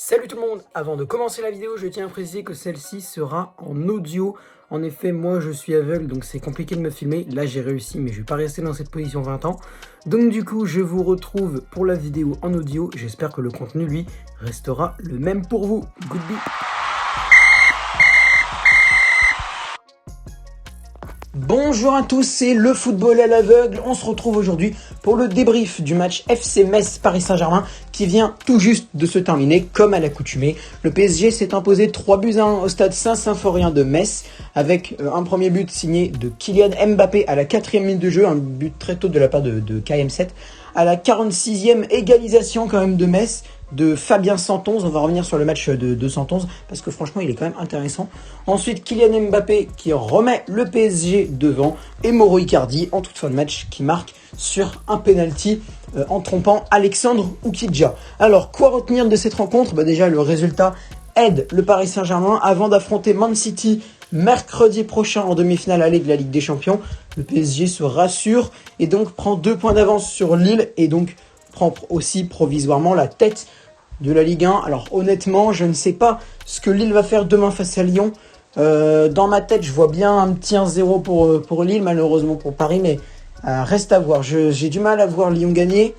Salut tout le monde! Avant de commencer la vidéo, je tiens à préciser que celle-ci sera en audio. En effet, moi je suis aveugle, donc c'est compliqué de me filmer. Là j'ai réussi, mais je vais pas rester dans cette position 20 ans. Donc du coup, je vous retrouve pour la vidéo en audio. J'espère que le contenu, lui, restera le même pour vous. Goodbye! Bonjour à tous, c'est le football à l'aveugle. On se retrouve aujourd'hui pour le débrief du match FC Metz Paris Saint-Germain qui vient tout juste de se terminer comme à l'accoutumée. Le PSG s'est imposé 3-1 au stade Saint-Symphorien de Metz avec un premier but signé de Kylian Mbappé à la 4e minute de jeu, un but très tôt de la part de KM7. À la 46e égalisation quand même de Metz, de Fabien Santonze. On va revenir sur le match de Santonze parce que franchement il est quand même intéressant. Ensuite Kylian Mbappé qui remet le PSG devant et Mauro Icardi en toute fin de match qui marque sur un penalty en trompant Alexandre Oukidja. Alors quoi retenir de cette rencontre? Déjà le résultat aide le Paris Saint-Germain avant d'affronter Man City mercredi prochain en demi-finale aller de la Ligue des Champions. Le PSG se rassure et donc prend 2 points d'avance sur Lille et donc prend aussi provisoirement la tête de la Ligue 1. Alors honnêtement, je ne sais pas ce que Lille va faire demain face à Lyon. Dans ma tête, je vois bien un petit 1-0 pour Lille, malheureusement pour Paris, mais reste à voir. J'ai du mal à voir Lyon gagner.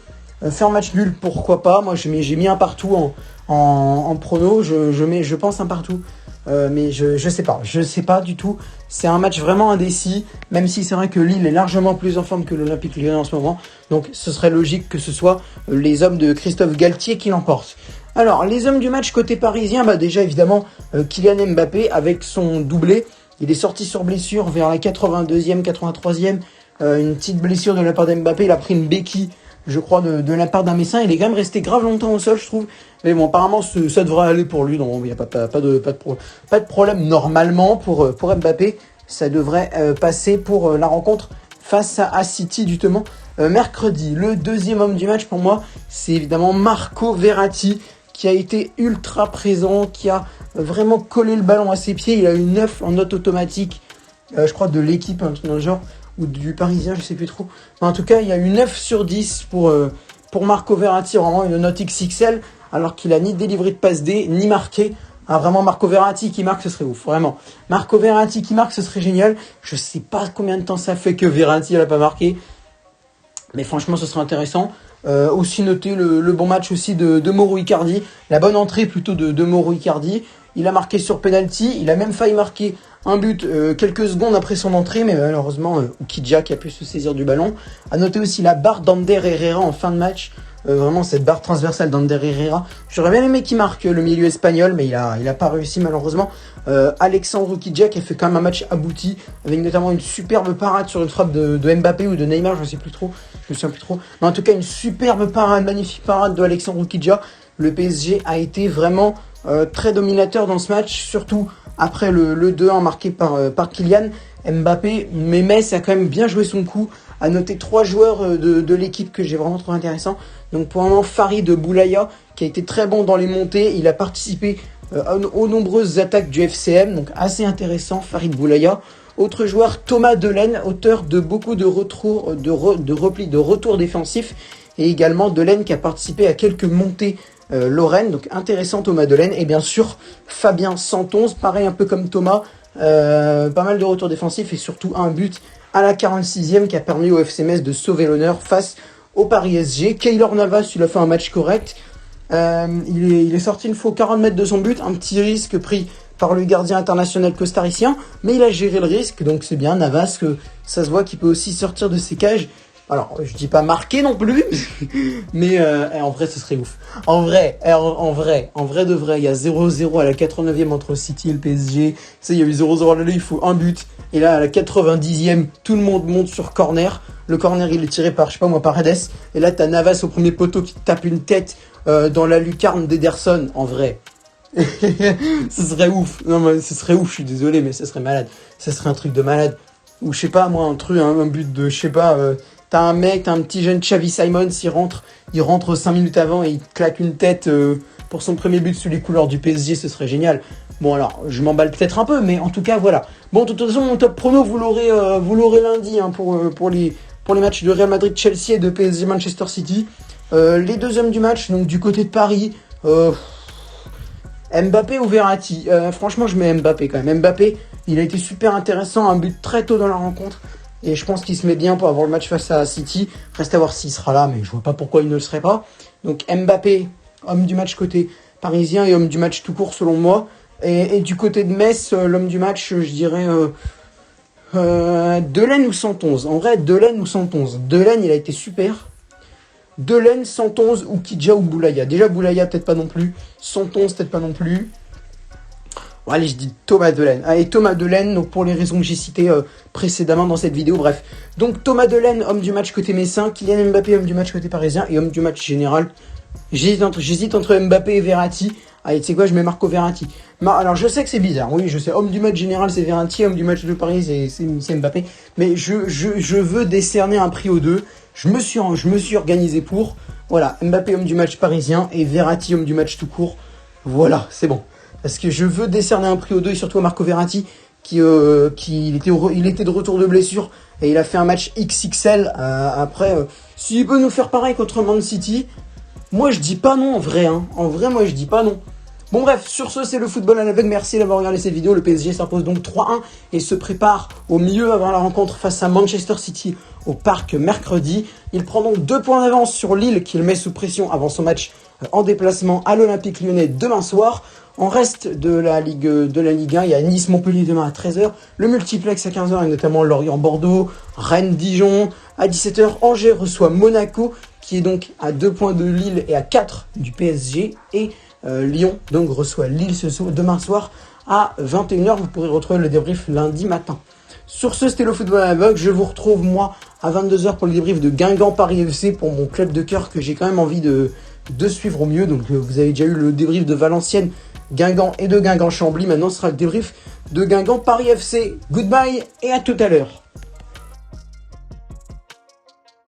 Faire match nul, pourquoi pas. Moi, j'ai mis un partout en prono. Je pense un partout. Mais je sais pas du tout. C'est un match vraiment indécis, même si c'est vrai que Lille est largement plus en forme que l'Olympique Lyonnais en ce moment. Donc ce serait logique que ce soit les hommes de Christophe Galtier qui l'emportent. Alors les hommes du match côté parisien, déjà évidemment Kylian Mbappé avec son doublé. Il est sorti sur blessure vers la 82e, 83e. Une petite blessure de la part d'Mbappé. Il a pris une béquille, je crois, de la part d'un médecin. Il est quand même resté grave longtemps au sol, je trouve. Mais bon, apparemment, ça devrait aller pour lui. Donc, il n'y a pas de problème normalement pour Mbappé. Ça devrait passer pour la rencontre face à City, justement, mercredi. Le deuxième homme du match, pour moi, c'est évidemment Marco Verratti, qui a été ultra présent, qui a vraiment collé le ballon à ses pieds. Il a eu 9 en note automatique, je crois, de l'équipe, un truc dans le genre, ou du Parisien, je sais plus trop. Mais en tout cas, il y a eu 9 sur 10 pour Marco Verratti, vraiment une note XXL, alors qu'il a ni délivré de passe D, ni marqué. Ah, vraiment, Marco Verratti qui marque, ce serait ouf, vraiment. Marco Verratti qui marque, ce serait génial. Je sais pas combien de temps ça fait que Verratti n'a pas marqué, mais franchement, ce serait intéressant. Aussi noter le bon match aussi de Mauro Icardi, la bonne entrée plutôt de Mauro Icardi. Il a marqué sur penalty, il a même failli marquer un but quelques secondes après son entrée, mais malheureusement Oukidja qui a pu se saisir du ballon. À noter aussi la barre d'Ander Herrera en fin de match, vraiment cette barre transversale d'Ander Herrera. J'aurais bien aimé qu'il marque le milieu espagnol, mais il a pas réussi malheureusement. Alexandre Oukidja qui a fait quand même un match abouti, avec notamment une superbe parade sur une frappe de Mbappé ou de Neymar, je ne sais plus trop, je me souviens plus trop. Mais en tout cas une superbe parade, magnifique parade de Alexandre Oukidja. Le PSG a été vraiment très dominateur dans ce match, surtout après le 2-1 marqué par Kylian Mbappé. Mais Metz a quand même bien joué son coup. À noter 3 joueurs de l'équipe que j'ai vraiment trouvé intéressant. Donc pour un moment, Farid Boulaya qui a été très bon dans les montées. Il a participé aux nombreuses attaques du FCM, donc assez intéressant, Farid Boulaya. Autre joueur, Thomas Delaine, auteur de beaucoup de retours, de replis, de retours défensifs. Et également Delaine qui a participé à quelques montées Lorraine, donc intéressant Thomas Delaine. Et bien sûr Fabien Santonze, pareil un peu comme Thomas, pas mal de retours défensifs et surtout un but à la 46e qui a permis au FC Metz de sauver l'honneur face au Paris SG. Keylor Navas, il a fait un match correct. Il est sorti une fois 40 mètres de son but, un petit risque pris par le gardien international costaricien, mais il a géré le risque, donc c'est bien. Navas, que ça se voit qu'il peut aussi sortir de ses cages. Alors, je dis pas marqué non plus, mais en vrai, ce serait ouf. En vrai de vrai, il y a 0-0 à la 89e entre City et le PSG. Tu sais, il y a eu 0-0 à l'aller, il faut un but. Et là, à la 90e, tout le monde monte sur corner. Le corner, il est tiré par, je sais pas moi, par Paredes. Et là, t'as Navas au premier poteau qui tape une tête dans la lucarne d'Ederson. En vrai, ce serait ouf. Non, mais ce serait ouf, je suis désolé, mais ce serait malade. Ce serait un truc de malade. Ou je sais pas, moi, un but de, je sais pas... T'as un petit jeune Xavi Simons, il rentre 5 minutes avant et il claque une tête pour son premier but sous les couleurs du PSG, ce serait génial. Bon alors, je m'emballe peut-être un peu, mais en tout cas voilà. Bon, de toute façon, mon top prono, vous l'aurez lundi pour les matchs de Real Madrid, Chelsea et de PSG Manchester City. Les deux hommes du match, donc du côté de Paris, Mbappé ou Verratti? Franchement, je mets Mbappé quand même. Mbappé, il a été super intéressant, un but très tôt dans la rencontre. Et je pense qu'il se met bien pour avoir le match face à City. Reste à voir s'il sera là, mais je vois pas pourquoi il ne le serait pas. Donc Mbappé, homme du match côté parisien et homme du match tout court selon moi. Et du côté de Metz, l'homme du match, je dirais Delaine ou 111. En vrai, Delaine ou 111. Delaine, il a été super. Delaine, 111 ou Kidja ou Boulaya. Déjà Boulaya, peut-être pas non plus. 111, peut-être pas non plus. Bon, allez, je dis Thomas Delaine. Allez, Thomas Delaine, donc pour les raisons que j'ai citées précédemment dans cette vidéo. Bref, donc Thomas Delaine, homme du match côté messin. Kylian Mbappé, homme du match côté parisien. Et homme du match général. J'hésite entre Mbappé et Verratti. Allez, tu sais quoi, je mets Marco Verratti. Alors, je sais que c'est bizarre. Oui, je sais. Homme du match général, c'est Verratti. Homme du match de Paris, c'est Mbappé. Mais je veux décerner un prix aux deux. Je me suis organisé pour. Voilà, Mbappé, homme du match parisien. Et Verratti, homme du match tout court. Voilà, c'est bon. Parce que je veux décerner un prix aux deux. Et surtout à Marco Verratti, il était de retour de blessure. Et il a fait un match XXL. Après, s'il peut nous faire pareil contre Man City... Moi, je dis pas non en vrai. En vrai, moi, je dis pas non. Bon, bref, sur ce, c'est le football à l'aveugle. Merci d'avoir regardé cette vidéo. Le PSG s'impose donc 3-1 et se prépare au mieux avant la rencontre face à Manchester City au Parc mercredi. Il prend donc 2 points d'avance sur Lille qu'il met sous pression avant son match en déplacement à l'Olympique Lyonnais demain soir. En reste de la Ligue 1, il y a Nice-Montpellier demain à 13h, le multiplex à 15h et notamment Lorient-Bordeaux, Rennes-Dijon. À 17h, Angers reçoit Monaco qui est donc à 2 points de Lille et à 4 du PSG. Et Lyon donc reçoit Lille demain soir à 21h. Vous pourrez retrouver le débrief lundi matin. Sur ce, c'était le football à l'aveugle. Je vous retrouve moi à 22h pour le débrief de Guingamp-Paris FC pour mon club de cœur que j'ai quand même envie de suivre au mieux. Donc vous avez déjà eu le débrief de Valenciennes, Guingamp et de Guingamp-Chambly. Maintenant, ce sera le débrief de Guingamp-Paris FC. Goodbye et à tout à l'heure.